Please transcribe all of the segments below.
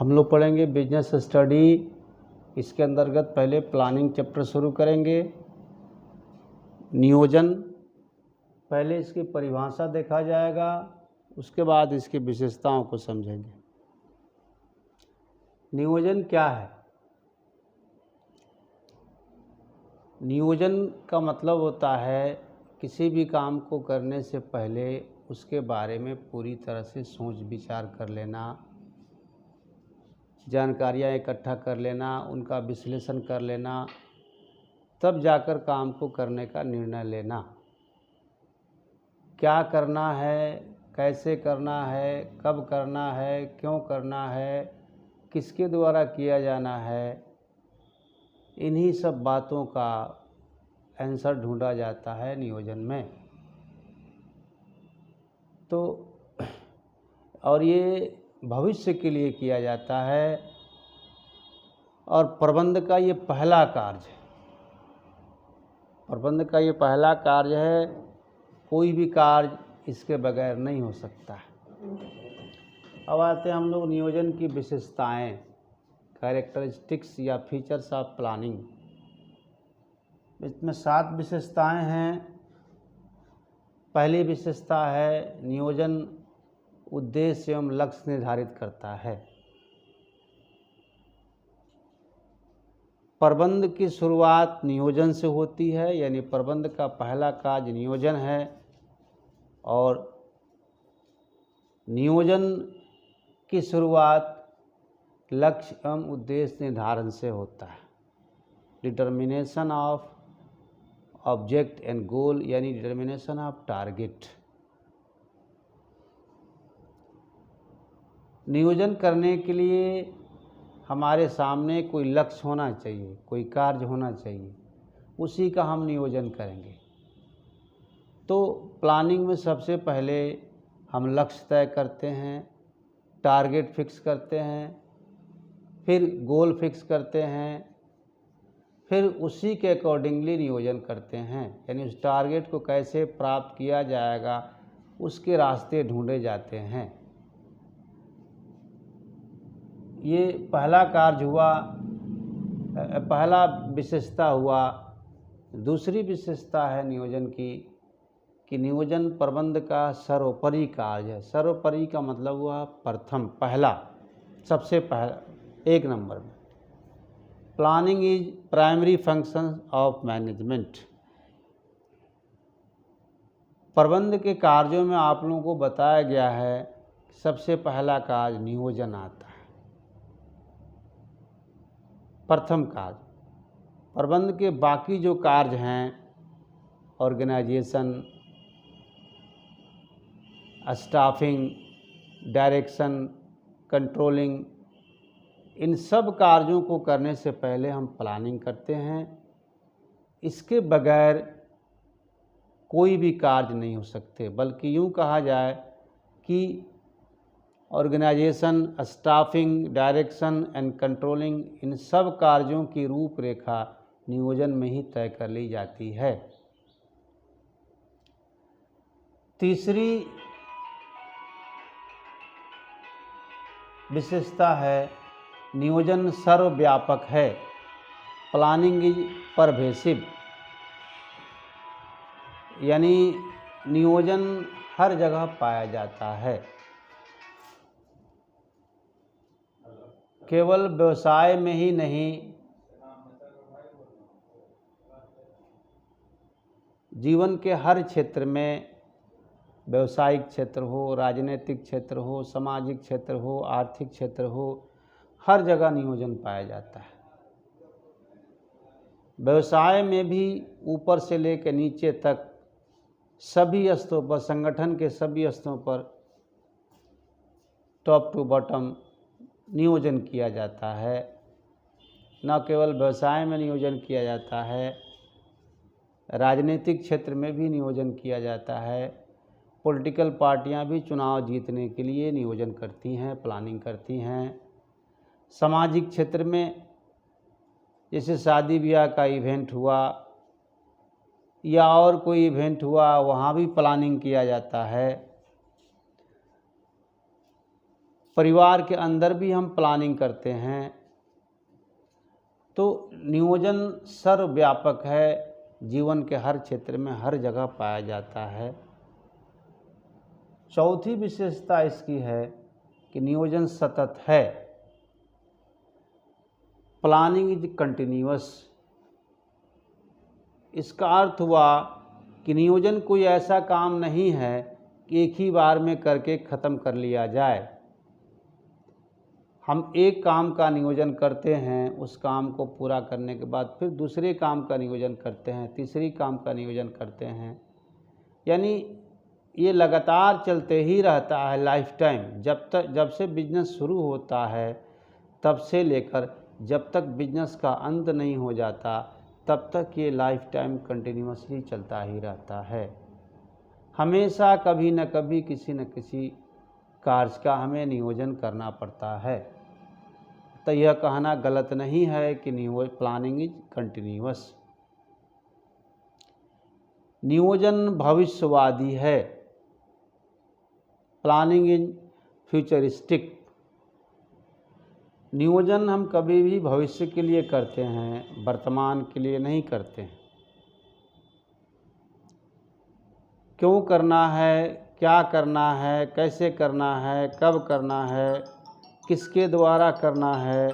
हम लोग पढ़ेंगे बिजनेस स्टडी। इसके अंतर्गत पहले प्लानिंग चैप्टर शुरू करेंगे। नियोजन, पहले इसकी परिभाषा देखा जाएगा, उसके बाद इसकी विशेषताओं को समझेंगे। नियोजन क्या है? नियोजन का मतलब होता है किसी भी काम को करने से पहले उसके बारे में पूरी तरह से सोच विचार कर लेना, जानकारियाँ इकट्ठा कर लेना, उनका विश्लेषण कर लेना, तब जाकर काम को करने का निर्णय लेना। क्या करना है, कैसे करना है, कब करना है, क्यों करना है, किसके द्वारा किया जाना है, इन्हीं सब बातों का आंसर ढूंढा जाता है नियोजन में। तो और ये भविष्य के लिए किया जाता है और प्रबंध का ये पहला कार्य है। प्रबंध का ये पहला कार्य है, कोई भी कार्य इसके बगैर नहीं हो सकता है। अब आते हैं हम लोग नियोजन की विशेषताएं, कैरेक्टरिस्टिक्स या फीचर्स ऑफ प्लानिंग। इसमें 7 विशेषताएं हैं। पहली विशेषता है नियोजन उद्देश्य एवं लक्ष्य निर्धारित करता है। प्रबंध की शुरुआत नियोजन से होती है, यानी प्रबंध का पहला कार्य नियोजन है और नियोजन की शुरुआत लक्ष्य एवं उद्देश्य निर्धारण से होता है। डिटर्मिनेशन ऑफ ऑब्जेक्ट एंड गोल, यानी डिटर्मिनेशन ऑफ टारगेट। नियोजन करने के लिए हमारे सामने कोई लक्ष्य होना चाहिए, कोई कार्य होना चाहिए, उसी का हम नियोजन करेंगे। तो प्लानिंग में सबसे पहले हम लक्ष्य तय करते हैं, टारगेट फिक्स करते हैं, फिर गोल फिक्स करते हैं, फिर उसी के अकॉर्डिंगली नियोजन करते हैं, यानी उस टारगेट को कैसे प्राप्त किया जाएगा उसके रास्ते ढूंढे जाते हैं। ये पहला कार्य हुआ, पहला विशेषता हुआ। दूसरी विशेषता है नियोजन की कि नियोजन प्रबंध का सर्वोपरि कार्य है। सर्वोपरि का मतलब हुआ प्रथम, पहला, सबसे पहला, एक नंबर में। Planning is primary function of management. प्रबंध के कार्यों में आप लोगों को बताया गया है सबसे पहला कार्य नियोजन आता है, प्रथम कार्य। प्रबंध के बाकी जो कार्य हैं, ऑर्गेनाइजेशन, स्टाफिंग, डायरेक्शन, कंट्रोलिंग, इन सब कार्यों को करने से पहले हम प्लानिंग करते हैं। इसके बगैर कोई भी कार्य नहीं हो सकते, बल्कि यूँ कहा जाए कि organisation, staffing, direction and controlling, इन सब कार्यों की रूपरेखा नियोजन में ही तय कर ली जाती है। तीसरी विशेषता है नियोजन सर्वव्यापक है। प्लानिंग इज परवेसिव, यानी नियोजन हर जगह पाया जाता है। केवल व्यवसाय में ही नहीं, जीवन के हर क्षेत्र में, व्यवसायिक क्षेत्र हो, राजनीतिक क्षेत्र हो, सामाजिक क्षेत्र हो, आर्थिक क्षेत्र हो, हर जगह नियोजन पाया जाता है। व्यवसाय में भी ऊपर से लेकर नीचे तक सभी स्तरों पर, संगठन के सभी स्तरों पर, टॉप टू बॉटम नियोजन किया जाता है। न केवल व्यवसाय में नियोजन किया जाता है, राजनीतिक क्षेत्र में भी नियोजन किया जाता है। पॉलिटिकल पार्टियां भी चुनाव जीतने के लिए नियोजन करती हैं, प्लानिंग करती हैं। सामाजिक क्षेत्र में जैसे शादी ब्याह का इवेंट हुआ या और कोई इवेंट हुआ, वहाँ भी प्लानिंग किया जाता है। परिवार के अंदर भी हम प्लानिंग करते हैं। तो नियोजन सर्वव्यापक है, जीवन के हर क्षेत्र में हर जगह पाया जाता है। चौथी विशेषता इसकी है कि नियोजन सतत है। Planning is continuous. इसका अर्थ हुआ कि नियोजन कोई ऐसा काम नहीं है कि एक ही बार में करके ख़त्म कर लिया जाए। हम एक काम का नियोजन करते हैं, उस काम को पूरा करने के बाद फिर दूसरे काम का नियोजन करते हैं, तीसरी काम का नियोजन करते हैं, यानी ये लगातार चलते ही रहता है लाइफ टाइम। जब से बिजनेस शुरू होता है तब से लेकर जब तक बिजनेस का अंत नहीं हो जाता तब तक ये लाइफ टाइम कंटिन्यूअसली चलता ही रहता है। हमेशा कभी न कभी किसी न किसी कार्य का हमें नियोजन करना पड़ता है। तो यह कहना गलत नहीं है कि प्लानिंग इज कंटिन्यूअस। नियोजन भविष्यवादी है। Planning is futuristic. नियोजन हम कभी भी भविष्य के लिए करते हैं, वर्तमान के लिए नहीं करते हैं। क्यों करना है, क्या करना है, कैसे करना है, कब करना है, किसके द्वारा करना है,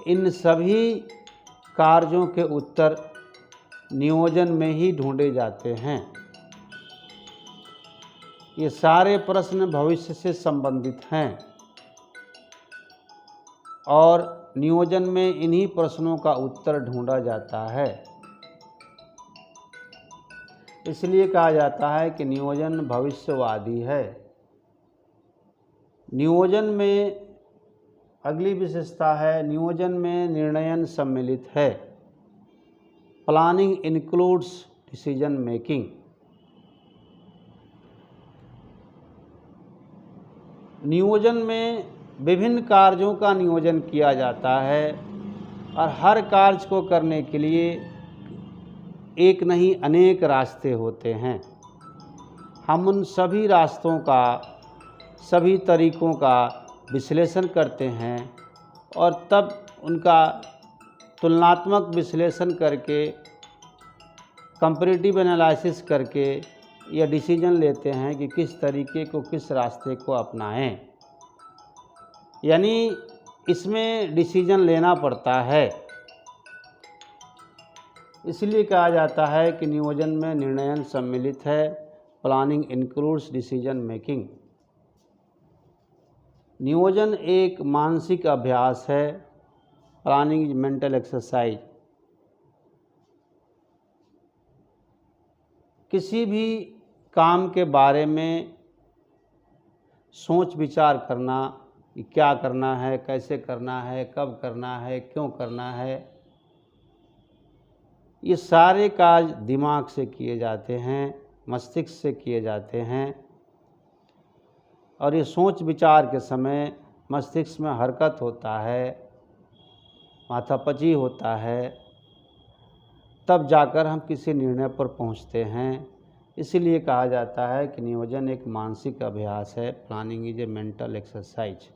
इन सभी कार्यों के उत्तर नियोजन में ही ढूंढे जाते हैं। ये सारे प्रश्न भविष्य से संबंधित हैं और नियोजन में इन्हीं प्रश्नों का उत्तर ढूंढा जाता है। इसलिए कहा जाता है कि नियोजन भविष्यवादी है। नियोजन में अगली विशेषता है, नियोजन में निर्णयन सम्मिलित है। Planning includes decision making. नियोजन में विभिन्न कार्यों का नियोजन किया जाता है और हर कार्य को करने के लिए एक नहीं अनेक रास्ते होते हैं। हम उन सभी रास्तों का, सभी तरीक़ों का विश्लेषण करते हैं और तब उनका तुलनात्मक विश्लेषण करके, कंपैरेटिव एनालिसिस करके यह डिसीजन लेते हैं कि किस तरीके को, किस रास्ते को अपनाएं। यानी इसमें डिसीजन लेना पड़ता है। इसलिए कहा जाता है कि नियोजन में निर्णयन सम्मिलित है। Planning includes decision making. नियोजन एक मानसिक अभ्यास है। Planning is mental exercise. किसी भी काम के बारे में सोच विचार करना कि क्या करना है, कैसे करना है, कब करना है, क्यों करना है, ये सारे कार्य दिमाग से किए जाते हैं, मस्तिष्क से किए जाते हैं और ये सोच विचार के समय मस्तिष्क में हरकत होता है, माथापची होता है, तब जाकर हम किसी निर्णय पर पहुंचते हैं। इसीलिए कहा जाता है कि नियोजन एक मानसिक अभ्यास है। Planning is a mental exercise.